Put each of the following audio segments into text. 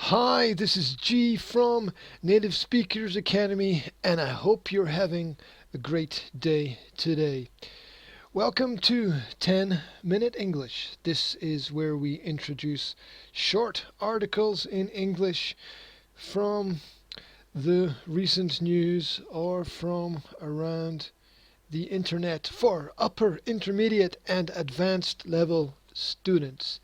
Hi, this is G from Native Speakers Academy, and I hope you're having a great day today. Welcome to 10-Minute English. This is where we introduce short articles in English from the recent news or from around the internet for upper, intermediate, and advanced level students.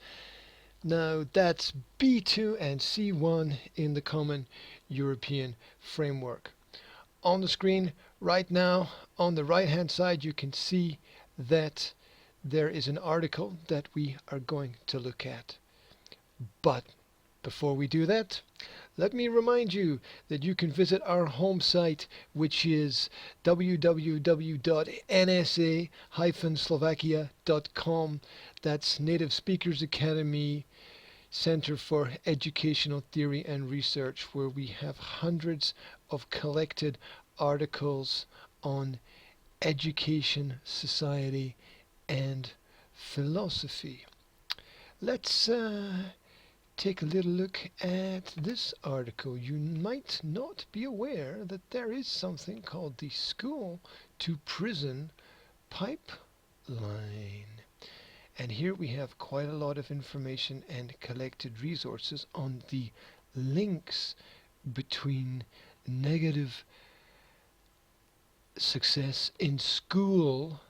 Now that's B2 and C1 in the Common European Framework. On the screen right now, on the right hand side, you can see that there is an article that we are going to look at. But before we do that, let me remind you that you can visit our home site, which is www.nsa-slovakia.com. That's Native Speakers Academy Center for Educational Theory and Research, where we have hundreds of collected articles on education, society, and philosophy. Let's take a little look at this article. You might not be aware that there is something called the school to prison pipeline. And here we have quite a lot of information and collected resources on the links between negative success in school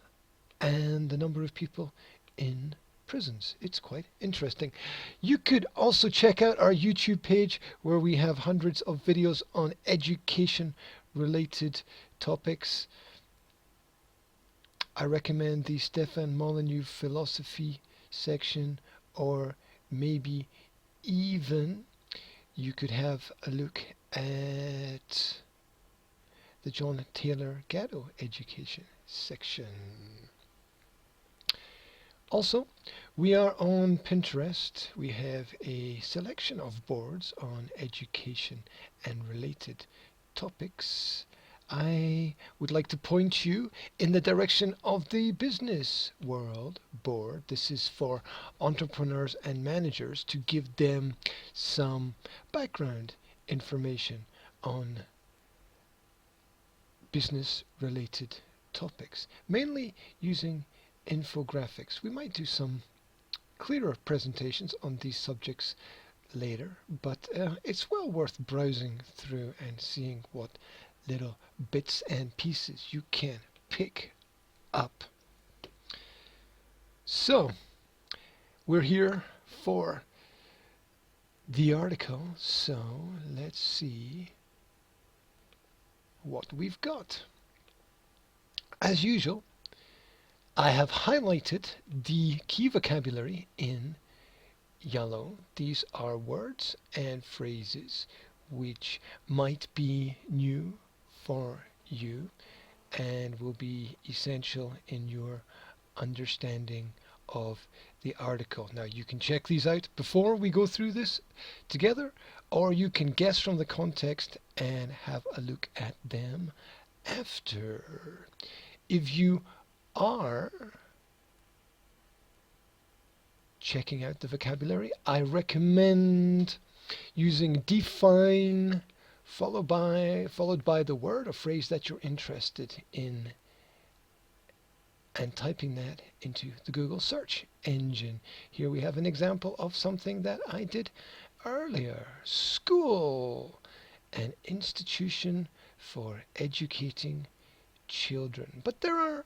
and the number of people in prisons. It's quite interesting. You could also check out our YouTube page, where we have hundreds of videos on education related topics. I recommend the Stefan Molyneux philosophy section, or maybe even you could have a look at the John Taylor Gatto education section. Also, we are on Pinterest. We have a selection of boards on education and related topics. I would like to point you in the direction of the Business World board. This is for entrepreneurs and managers, to give them some background information on business related topics, mainly using infographics. We might do some clearer presentations on these subjects later, but it's well worth browsing through and seeing what little bits and pieces you can pick up. So we're here for the article, so let's see what we've got. As usual, I have highlighted the key vocabulary in yellow. These are words and phrases which might be new for you and will be essential in your understanding of the article. Now, you can check these out before we go through this together, or you can guess from the context and have a look at them after. If you are checking out the vocabulary, I recommend using define followed by the word or phrase that you're interested in, and typing that into the Google search engine. Here we have an example of something that I did earlier. School, an institution for educating children. But there are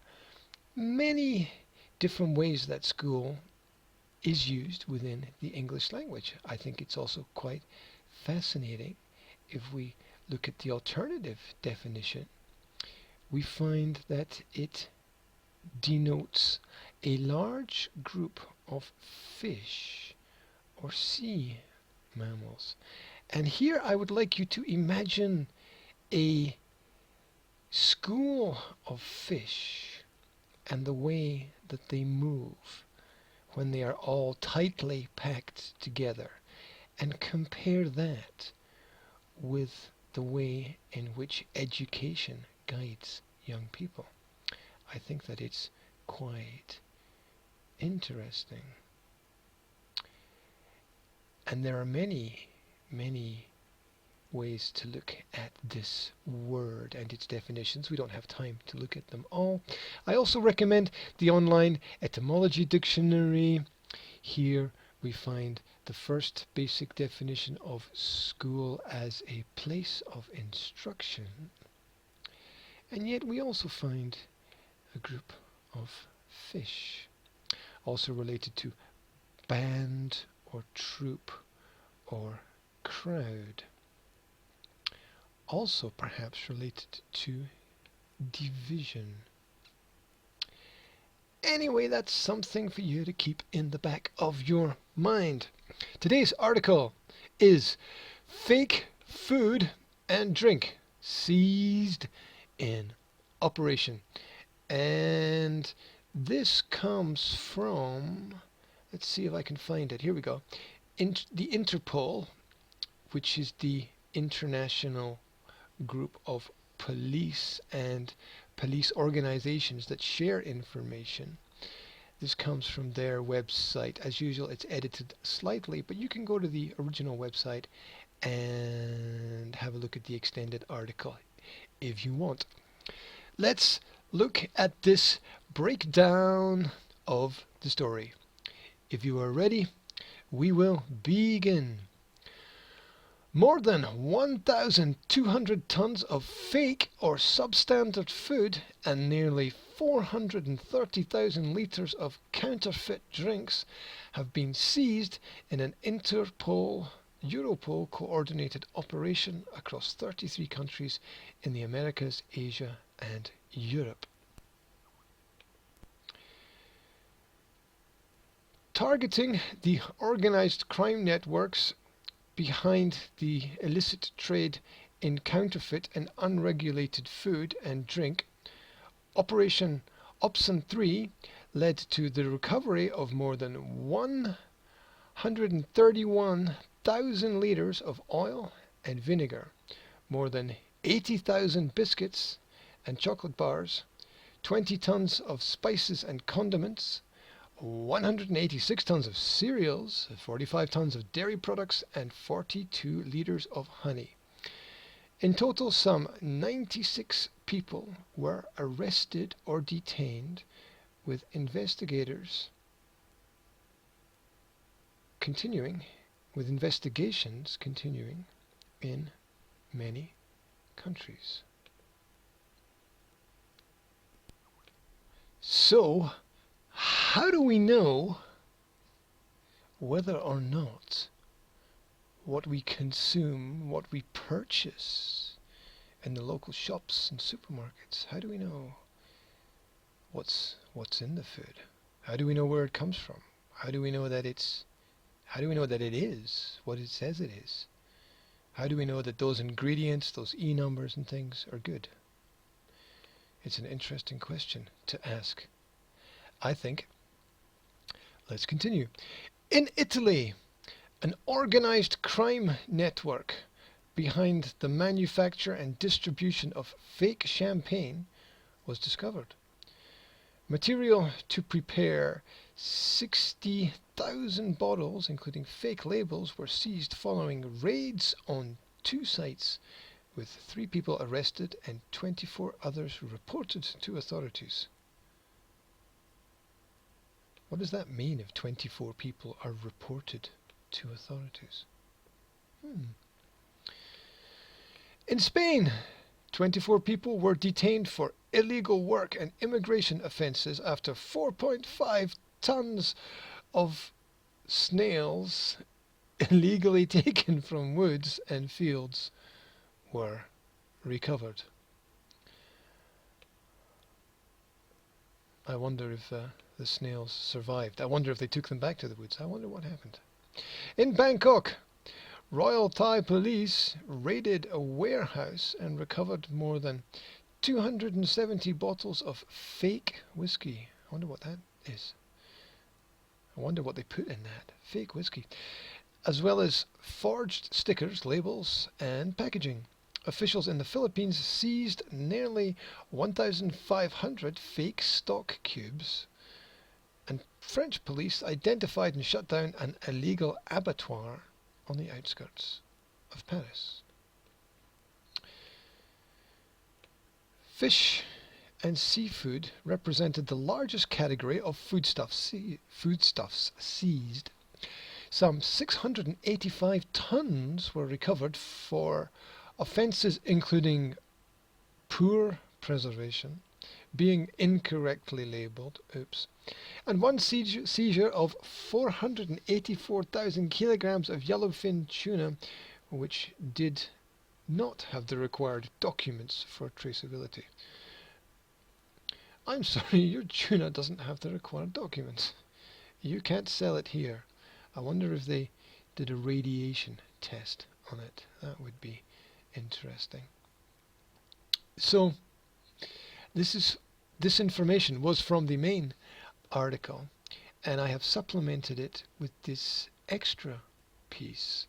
many different ways that school is used within the English language. I think it's also quite fascinating. If we look at the alternative definition, we find that it denotes a large group of fish or sea mammals. And here I would like you to imagine a school of fish and the way that they move when they are all tightly packed together, and compare that with the way in which education guides young people. I think that it's quite interesting. And there are many many ways to look at this word and its definitions. We don't have time to look at them all. I also recommend the online etymology dictionary. Here we find the first basic definition of school as a place of instruction. And yet we also find a group of fish, also related to band or troop or crowd. Also perhaps related to division. Anyway, that's something for you to keep in the back of your mind. Today's article is Fake Food and Drink Seized in Operation. And this comes from, let's see if I can find it. Here we go. The Interpol, which is the international group of police and police organizations that share information. This comes from their website. As usual, it's edited slightly, but you can go to the original website and have a look at the extended article if you want. Let's look at this breakdown of the story. If you are ready, we will begin. More than 1,200 tons of fake or substandard food and nearly 430,000 litres of counterfeit drinks have been seized in an Interpol-Europol coordinated operation across 33 countries in the Americas, Asia and Europe. Targeting the organised crime networks behind the illicit trade in counterfeit and unregulated food and drink, Operation Opson 3 led to the recovery of more than 131,000 litres of oil and vinegar, more than 80,000 biscuits and chocolate bars, 20 tons of spices and condiments, 186 tons of cereals, 45 tons of dairy products, and 42 litres of honey. In total, some 96 people were arrested or detained, with investigations continuing in many countries. So, how do we know whether or not what we consume, what we purchase in the local shops and supermarkets, how do we know what's in the food? How do we know where it comes from? How do we know that it is what it says it is? How do we know that those ingredients, those E numbers and things are good? It's an interesting question to ask. I think. Let's continue. In Italy, an organized crime network behind the manufacture and distribution of fake champagne was discovered. Material to prepare 60,000 bottles, including fake labels, were seized following raids on 2 sites, with 3 people arrested and 24 others reported to authorities. What does that mean if 24 people are reported to authorities? In Spain, 24 people were detained for illegal work and immigration offences after 4.5 tons of snails illegally taken from woods and fields were recovered. I wonder if the snails survived. I wonder if they took them back to the woods. I wonder what happened. In Bangkok, Royal Thai Police raided a warehouse and recovered more than 270 bottles of fake whiskey. I wonder what that is. I wonder what they put in that. Fake whiskey. As well as forged stickers, labels, and packaging. Officials in the Philippines seized nearly 1,500 fake stock cubes, and French police identified and shut down an illegal abattoir on the outskirts. of Paris. Fish and seafood represented the largest category of foodstuffs seized. Some 685 tons were recovered for offences including poor preservation, being incorrectly labelled, and one seizure of 484,000 kilograms of yellowfin tuna, which did not have the required documents for traceability. I'm sorry, your tuna doesn't have the required documents. You can't sell it here. I wonder if they did a radiation test on it. That would be interesting. So this information was from the main article, and I have supplemented it with this extra piece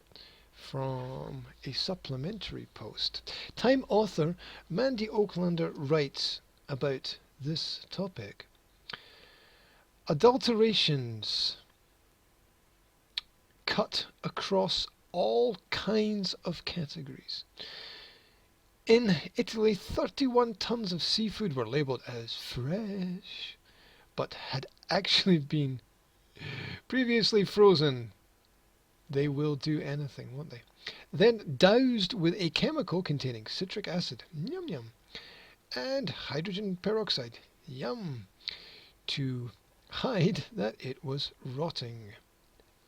from a supplementary post. Time author Mandy Oaklander writes about this topic. Adulterations cut across all kinds of categories. In Italy, 31 tons of seafood were labelled as fresh, but had actually been previously frozen. They will do anything, won't they? Then doused with a chemical containing citric acid, yum yum, and hydrogen peroxide, yum, to hide that it was rotting.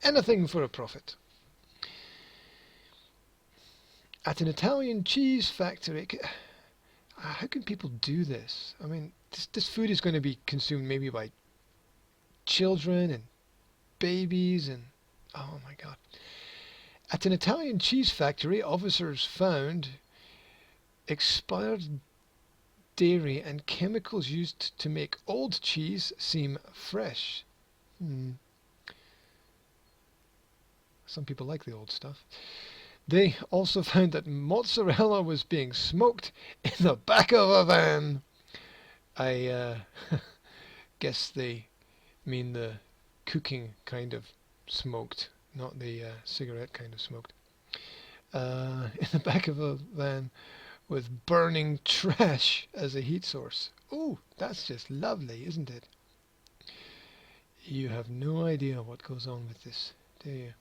Anything for a profit. At an Italian cheese factory, how can people do this? I mean, this food is going to be consumed maybe by children and babies and oh my god. At an Italian cheese factory, officers found expired dairy and chemicals used to make old cheese seem fresh. Some people like the old stuff. They also found that mozzarella was being smoked in the back of a van. I guess they mean the cooking kind of smoked, not the cigarette kind of smoked. In the back of a van with burning trash as a heat source. Oh, that's just lovely, isn't it? You have no idea what goes on with this, do you?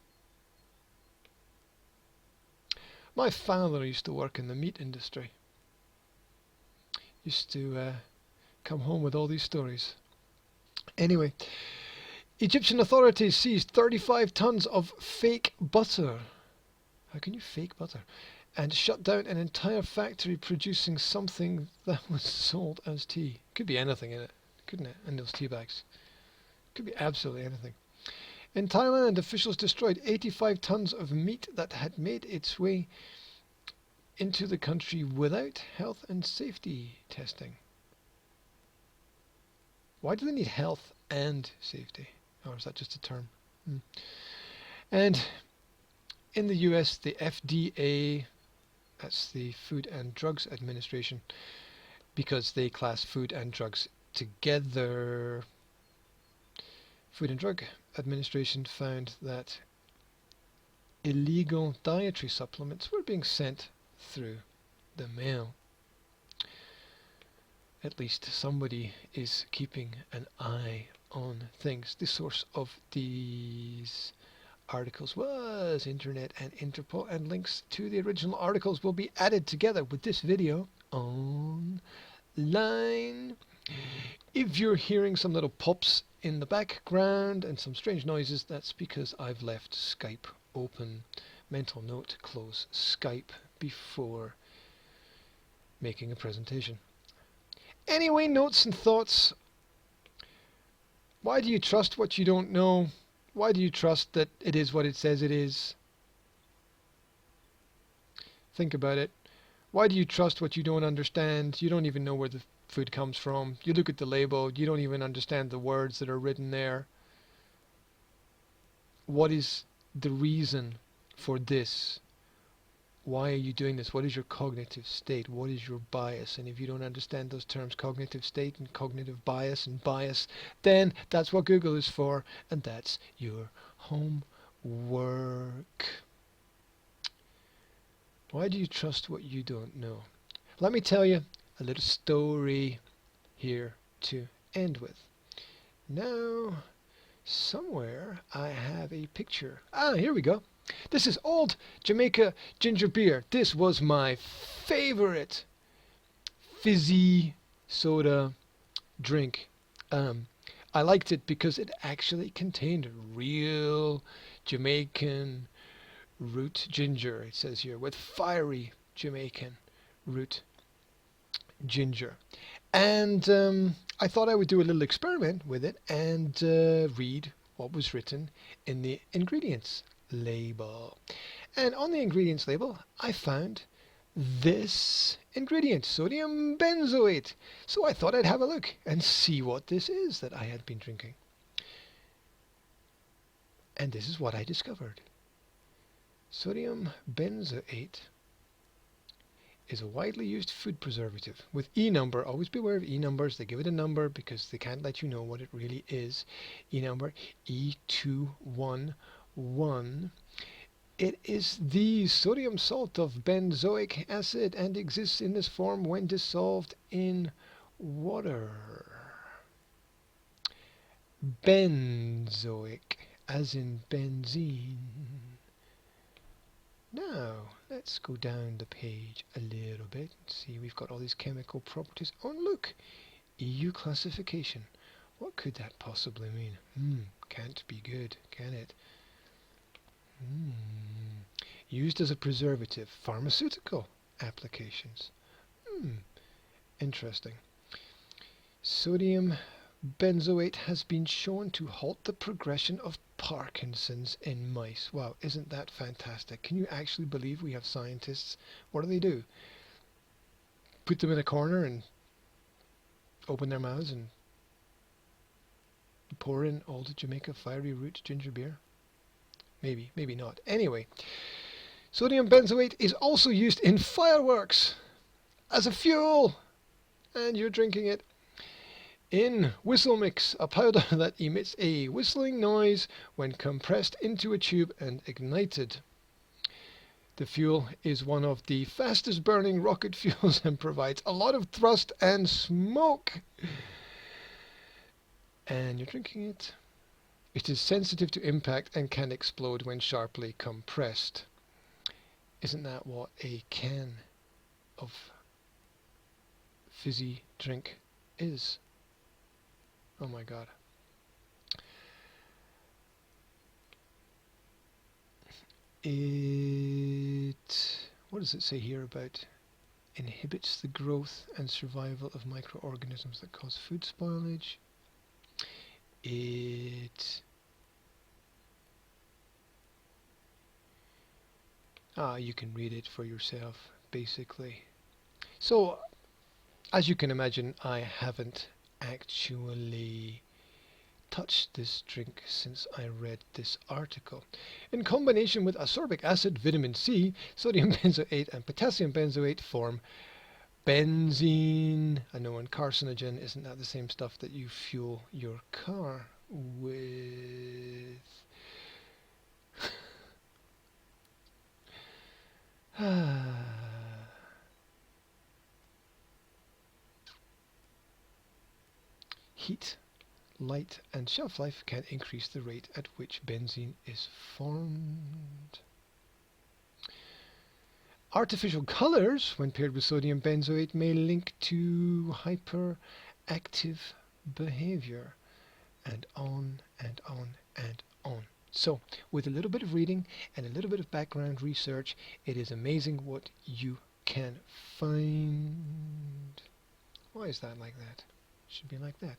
My father used to work in the meat industry. Used to come home with all these stories. Anyway, Egyptian authorities seized 35 tons of fake butter. How can you fake butter? And shut down an entire factory producing something that was sold as tea. Could be anything in it, couldn't it? In those tea bags. Could be absolutely anything. In Thailand, officials destroyed 85 tons of meat that had made its way into the country without health and safety testing. Why do they need health and safety? Or is that just a term? And in the US, the FDA, that's the Food and Drugs Administration, because they class food and drugs together. Food and Drug Administration found that illegal dietary supplements were being sent through the mail. At least somebody is keeping an eye on things. The source of these articles was Internet and Interpol, and links to the original articles will be added together with this video online. If you're hearing some little pops in the background and some strange noises, that's because I've left Skype open. Mental note, close Skype before making a presentation. Anyway, notes and thoughts. Why do you trust what you don't know? Why do you trust that it is what it says it is? Think about it. Why do you trust what you don't understand? You don't even know where the food comes from. You look at the label, you don't even understand the words that are written there. What is the reason for this? Why are you doing this? What is your cognitive state? What is your bias? And if you don't understand those terms, cognitive state and cognitive bias and bias, then that's what Google is for, and that's your homework. Why do you trust what you don't know? Let me tell you a little story here to end with. Now, somewhere I have a picture. Ah, here we go. This is old Jamaica ginger beer. This was my favorite fizzy soda drink. Um, I liked it because it actually contained real Jamaican root ginger, it says here, with fiery Jamaican root ginger. And I thought I would do a little experiment with it and read what was written in the ingredients label. And on the ingredients label, I found this ingredient, sodium benzoate. So I thought I'd have a look and see what this is that I had been drinking. And this is what I discovered. Sodium benzoate is a widely used food preservative with E number. Always beware of E numbers. They give it a number because they can't let you know what it really is. E number E211. It is the sodium salt of benzoic acid and exists in this form when dissolved in water. Benzoic, as in benzene. Now, let's go down the page a little bit and see we've got all these chemical properties. Oh, look! EU classification. What could that possibly mean? Can't be good, can it? Used as a preservative. Pharmaceutical applications. Interesting. Sodium benzoate has been shown to halt the progression of Parkinson's in mice. Wow, isn't that fantastic? Can you actually believe we have scientists? What do? Put them in a corner and open their mouths and pour in old Jamaica fiery root ginger beer? Maybe, maybe not. Anyway, sodium benzoate is also used in fireworks as a fuel, and you're drinking it. In whistle mix, a powder that emits a whistling noise when compressed into a tube and ignited. The fuel is one of the fastest burning rocket fuels and provides a lot of thrust and smoke. And you're drinking it. It is sensitive to impact and can explode when sharply compressed. Isn't that what a can of fizzy drink is? Oh my god. What does it say here about inhibits the growth and survival of microorganisms that cause food spoilage? You can read it for yourself, basically. So, as you can imagine, I haven't actually touched this drink since I read this article. In combination with ascorbic acid, vitamin C, sodium benzoate and potassium benzoate form benzene, a known carcinogen. Isn't that the same stuff that you fuel your car with? Heat, light and shelf life can increase the rate at which benzene is formed. Artificial colors, when paired with sodium benzoate, may link to hyperactive behavior, and on and on and on. So, with a little bit of reading and a little bit of background research, it is amazing what you can find. Why is that like that? It should be like that.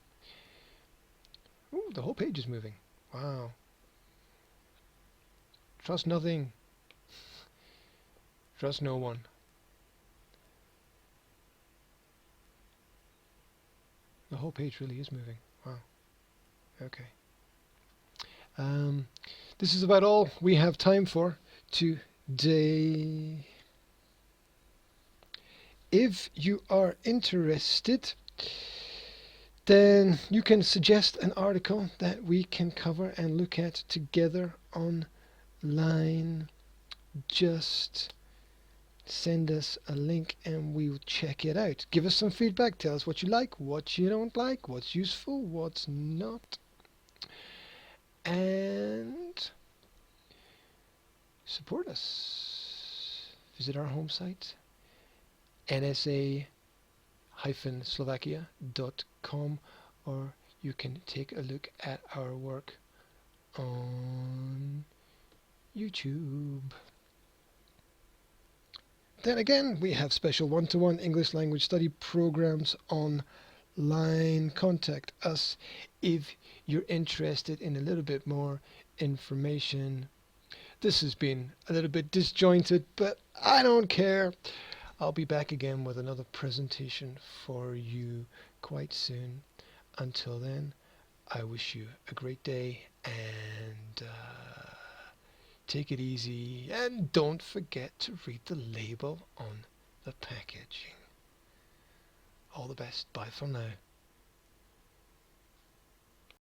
Ooh, the whole page is moving. Wow. Trust nothing. Trust no one. The whole page really is moving. Wow. Okay. This is about all we have time for today. If you are interested, then you can suggest an article that we can cover and look at together online. Just send us a link and we'll check it out. Give us some feedback. Tell us what you like, what you don't like, what's useful, what's not. And support us. Visit our home site, nsa-slovakia.com, or you can take a look at our work on YouTube. Then again, we have special one-to-one English language study programs online. Contact us if you're interested in a little bit more information. This has been a little bit disjointed, but I don't care. I'll be back again with another presentation for you quite soon. Until then, I wish you a great day, and take it easy, and don't forget to read the label on the packaging. All the best. Bye for now.